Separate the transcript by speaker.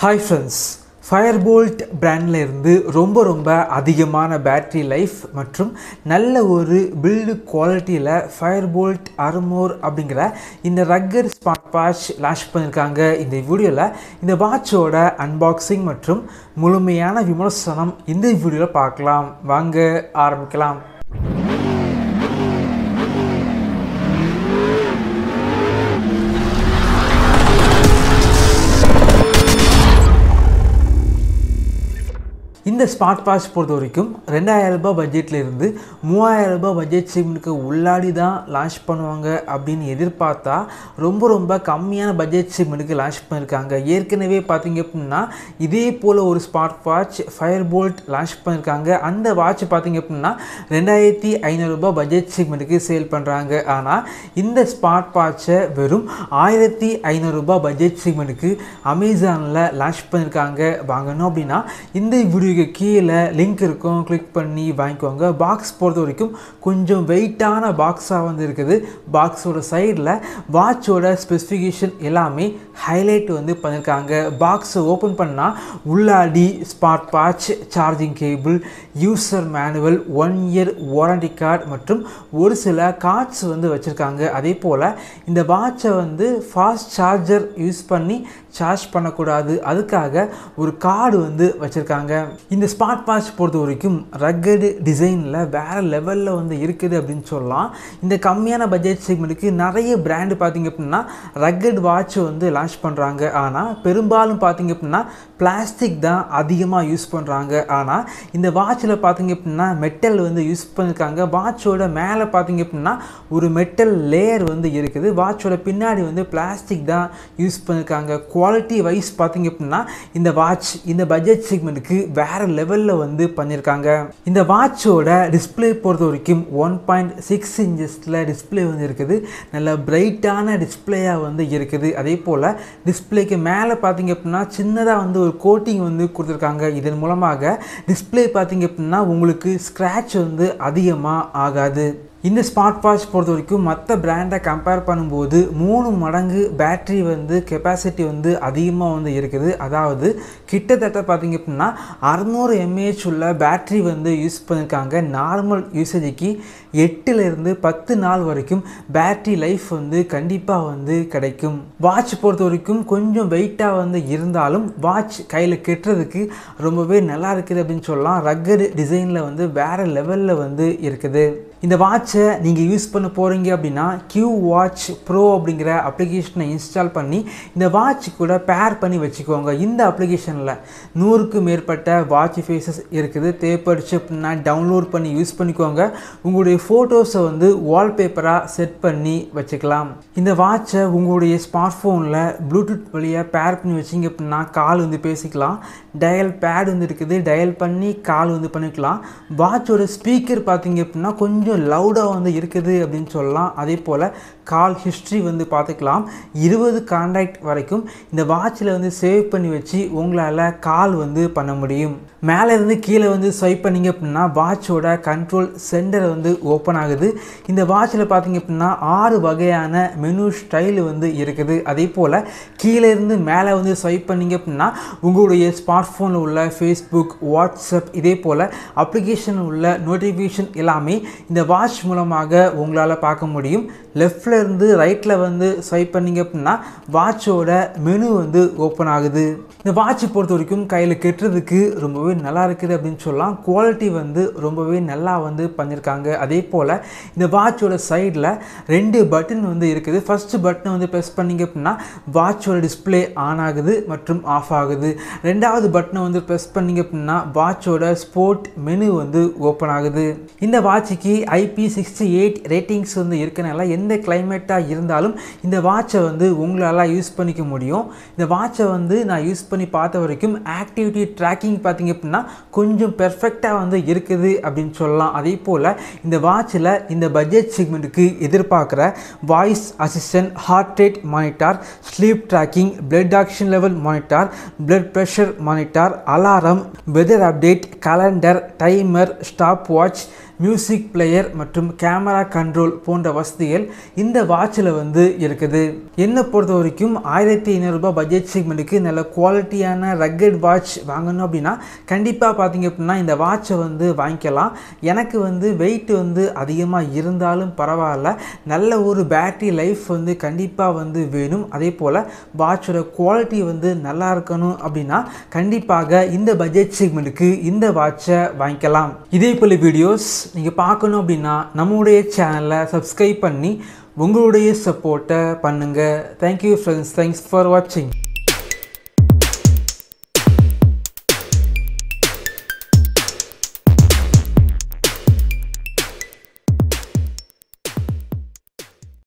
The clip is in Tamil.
Speaker 1: Hi friends, Fire-Boltt brandல இருந்து ரொம்ப அதிகமான பேட்டரி லைஃப் மற்றும் நல்ல ஒரு பில்ட் குவாலிட்டியில் Fire-Boltt Armour அப்படிங்கிற இந்த ரக்கர் ஸ்மார்ட் வாட்ச் லான்ச் பண்ணியிருக்காங்க. இந்த வீடியோவில் இந்த வாட்சோட அன்பாக்சிங் மற்றும் முழுமையான விமர்சனம் இந்த வீடியோவில் பார்க்கலாம். வாங்க ஆரம்பிக்கலாம். இந்த ஸ்மார்ட் வாட்ச் பொறுத்த வரைக்கும் 2000 ரூபாய் பட்ஜெட்டில் இருந்து 3000 ரூபாய் பட்ஜெட் செக்மெண்ட்டுக்கு உள்ளாடி தான் லான்ச் பண்ணுவாங்க அப்படின்னு எதிர்பார்த்தா ரொம்ப கம்மியான பட்ஜெட் செக்மெண்ட்டுக்கு லான்ச் பண்ணியிருக்காங்க. ஏற்கனவே பார்த்தீங்க அப்படின்னா இதே போல் ஒரு ஸ்மார்ட் வாட்ச் Fire-Boltt லான்ச் பண்ணியிருக்காங்க. அந்த வாட்ச் பார்த்தீங்க அப்படின்னா 2500 ரூபாய் பட்ஜெட் செக்மெண்ட்டுக்கு சேல் பண்ணுறாங்க. ஆனால் இந்த ஸ்மார்ட் வாட்சை வெறும் 1500 ரூபாய் பட்ஜெட் செக்மெண்ட்டுக்கு அமேசானில் லான்ச் பண்ணியிருக்காங்க. வாங்கணும் அப்படின்னா இந்த வீடியோ கீழே லிங்க் இருக்கும், கிளிக் பண்ணி வாங்கிக்கோங்க. பாக்ஸ் பொறுத்த வரைக்கும் கொஞ்சம் வெயிட்டான பாக்ஸாக வந்து இருக்குது. பாக்ஸோட சைடில் வாட்சோட ஸ்பெசிஃபிகேஷன் எல்லாமே ஹைலைட் வந்து பண்ணியிருக்காங்க. பாக்ஸை ஓப்பன் பண்ணால் உள்ளாடி smart watch, charging cable, user manual, 1 year warranty card மற்றும் ஒரு சில கார்ட்ஸ் வந்து வச்சுருக்காங்க. அதே போல் இந்த வாட்சை வந்து ஃபாஸ்ட் சார்ஜர் யூஸ் பண்ணி சார்ஜ் பண்ணக்கூடாது, அதுக்காக ஒரு கார்டு வந்து வச்சுருக்காங்க. இந்த ஸ்மார்ட் வாட்ச் பொறுத்த வரைக்கும் ரக்கடு டிசைனில் வேறு லெவலில் வந்து இருக்குது அப்படின்னு சொல்லலாம். இந்த கம்மியான பட்ஜெட் செக்மெண்ட்டுக்கு நிறைய பிராண்டு பார்த்திங்க அப்படின்னா ரக்கட் வாட்ச் வந்து லான்ச் பண்ணுறாங்க. ஆனால் பெரும்பாலும் பார்த்திங்க அப்படின்னா பிளாஸ்டிக் தான் அதிகமாக யூஸ் பண்ணுறாங்க. ஆனால் இந்த வாட்சில் பார்த்திங்க அப்படின்னா மெட்டல் வந்து யூஸ் பண்ணியிருக்காங்க. வாட்சோட மேலே பார்த்திங்க அப்படின்னா ஒரு மெட்டல் லேயர் வந்து இருக்குது. வாட்சோட பின்னாடி வந்து பிளாஸ்டிக் தான் யூஸ் பண்ணியிருக்காங்க. குவாலிட்டி வைஸ் பார்த்திங்க அப்படின்னா இந்த வாட்ச் இந்த பட்ஜெட் செக்மெண்ட்டுக்கு வேறு லெவலில் வந்து பண்ணியிருக்காங்க. இந்த வாட்சோட டிஸ்பிளே பொறுத்த வரைக்கும் 1.6 இன்ச்சஸில் டிஸ்பிளே வந்து இருக்குது. நல்ல பிரைட்டான டிஸ்பிளேயாக வந்து இருக்குது. அதே போல் டிஸ்பிளேக்கு மேலே பார்த்திங்க அப்படின்னா சின்னதாக வந்து ஒரு கோட்டிங் வந்து கொடுத்துருக்காங்க. இதன் மூலமாக டிஸ்பிளே பார்த்திங்க அப்படின்னா உங்களுக்கு ஸ்க்ராட்ச் வந்து அதிகமாக ஆகாது. இந்த ஸ்மார்ட் வாட்ச் பொறுத்த வரைக்கும் மற்ற பிராண்டை கம்பேர் பண்ணும்போது 3 மடங்கு பேட்ரி வந்து கெப்பாசிட்டி வந்து அதிகமாக வந்து இருக்குது. அதாவது கிட்டத்தட்ட பார்த்திங்க அப்படின்னா 600 mAh உள்ள பேட்ரி வந்து யூஸ் பண்ணியிருக்காங்க. நார்மல் யூசேஜுக்கு 8லேருந்து 10 நாள் வரைக்கும் பேட்ரி லைஃப் வந்து கண்டிப்பாக வந்து கிடைக்கும். வாட்ச் பொறுத்த வரைக்கும் கொஞ்சம் வெயிட்டாக வந்து இருந்தாலும் வாட்ச் கையில் கெட்டுறதுக்கு ரொம்பவே நல்லா இருக்குது அப்படின்னு சொல்லலாம். ரக்கடு டிசைனில் வந்து வேறு லெவலில் வந்து இருக்குது. இந்த வாட்சை நீங்கள் யூஸ் பண்ண போகிறீங்க அப்படின்னா QWatch Pro அப்படிங்கிற அப்ளிகேஷனை இன்ஸ்டால் பண்ணி இந்த வாட்ச் கூட பேர் பண்ணி வச்சுக்கோங்க. இந்த அப்ளிகேஷனில் 100க்கு மேற்பட்ட வாட்ச் ஃபேஸஸ் இருக்குது. தேவைப்படுச்சு அப்படின்னா டவுன்லோட் பண்ணி யூஸ் பண்ணிக்கோங்க. உங்களுடைய ஃபோட்டோஸை வந்து வால்பேப்பராக செட் பண்ணி வச்சுக்கலாம். இந்த வாட்சை உங்களுடைய ஸ்மார்ட் ஃபோனில் ப்ளூடூத் வழியாக பேர் பண்ணி வச்சிங்க அப்படின்னா கால் வந்து பேசிக்கலாம். டயல் பேட் வந்து இருக்குது, டயல் பண்ணி கால் வந்து பண்ணிக்கலாம். வாட்சோட ஸ்பீக்கர் பார்த்திங்க அப்படின்னா கொஞ்சம் லவுடாக வந்து இருக்குது அப்படின்னு சொல்லலாம். அதே போல் கால் ஹிஸ்ட்ரி வந்து பார்த்துக்கலாம். 20 கான்டாக்ட் வரைக்கும் இந்த வாட்சில் வந்து சேவ் பண்ணி வச்சு உங்களால் கால் வந்து பண்ண முடியும். மேலே இருந்து கீழே வந்து ஸ்வைப் பண்ணிங்க அப்படின்னா வாட்சோட கண்ட்ரோல் சென்டர் வந்து ஓப்பன் ஆகுது. இந்த வாட்சில் பார்த்திங்க அப்படின்னா 6 வகையான மெனு ஸ்டைல் வந்து இருக்குது. அதே போல் கீழே இருந்து மேலே வந்து ஸ்வைப் பண்ணிங்க அப்படின்னா உங்களுடைய ஸ்மார்ட் ஃபோனில் உள்ள ஃபேஸ்புக், வாட்ஸ்அப் இதே போல் அப்ளிகேஷன் உள்ள நோட்டிஃபிகேஷன் எல்லாமே இந்த வாட்ச் மூலமாக உங்களால் பார்க்க முடியும். லெஃப்டில் இருந்து ரைட்டில் வந்து ஸ்வைப் பண்ணிங்க அப்படின்னா வாட்சோட மெனு வந்து ஓப்பன் ஆகுது. இந்த வாட்சை பொறுத்த வரைக்கும் கையில் கெட்டுறதுக்கு ரொம்பவே நல்லா இருக்குது அப்படின்னு சொல்லலாம். குவாலிட்டி வந்து ரொம்பவே நல்லா வந்து பண்ணியிருக்காங்க. அதே போல் இந்த வாட்சோட சைடில் 2 பட்டன் வந்து இருக்குது. ஃபஸ்ட்டு பட்டனை வந்து ப்ரெஸ் பண்ணிங்க அப்படின்னா வாட்சோட டிஸ்பிளே ஆன் ஆகுது மற்றும் ஆஃப் ஆகுது. 2வது பட்டனை வந்து ப்ரெஸ் பண்ணிங்க அப்படின்னா வாட்சோட ஸ்போர்ட் மெனு வந்து ஓப்பன் ஆகுது. இந்த வாட்சுக்கு IP68 ரேட்டிங்ஸ் வந்து இருக்கனால எந்த கிளைமேட்டாக இருந்தாலும் இந்த வாட்சை வந்து உங்களால் யூஸ் பண்ணிக்க முடியும். இந்த வாட்சை வந்து நான் யூஸ் பண்ணி பார்த்த வரைக்கும் ஆக்டிவிட்டி ட்ராக்கிங் பார்த்திங்க அப்படின்னா கொஞ்சம் பெர்ஃபெக்டாக வந்து இருக்குது அப்படின்னு சொல்லலாம். அதே போல் இந்த வாட்சில் இந்த பட்ஜெட் செக்மெண்ட்டுக்கு எதிர்பார்க்குற voice assistant, heart rate monitor, sleep tracking, blood oxygen level monitor, blood pressure monitor, alarm, weather update, calendar, timer, stopwatch, music player மற்றும் கேமரா கண்ட்ரோல் போன்ற வசதிகள் இந்த வாட்சில் வந்து இருக்குது. என்னை பொறுத்த வரைக்கும் 1500 ரூபாய் பட்ஜெட் செக்மெண்ட்டுக்கு நல்ல குவாலிட்டியான ரக்கட் வாட்ச் வாங்கணும் அப்படின்னா கண்டிப்பாக பார்த்தீங்க அப்படின்னா இந்த வாட்சை வந்து வாங்கிக்கலாம். எனக்கு வந்து வெயிட் வந்து அதிகமாக இருந்தாலும் பரவாயில்ல, நல்ல ஒரு பேட்டரி லைஃப் வந்து கண்டிப்பாக வந்து வேணும். அதே போல் வாட்சோட குவாலிட்டி வந்து நல்லா இருக்கணும் அப்படின்னா கண்டிப்பாக இந்த பட்ஜெட் செக்மெண்ட்டுக்கு இந்த வாட்சை வாங்கிக்கலாம். இதே போல் வீடியோஸ் நீங்கள் பார்க்கணும் அப்படின்னா நம்மளுடைய சேனலை சப்ஸ்கிரைப் பண்ணி உங்களுடைய சப்போர்ட்டை பண்ணுங்கள். தேங்க்யூ ஃப்ரெண்ட்ஸ், தேங்க்ஸ் ஃபார் வாட்சிங்.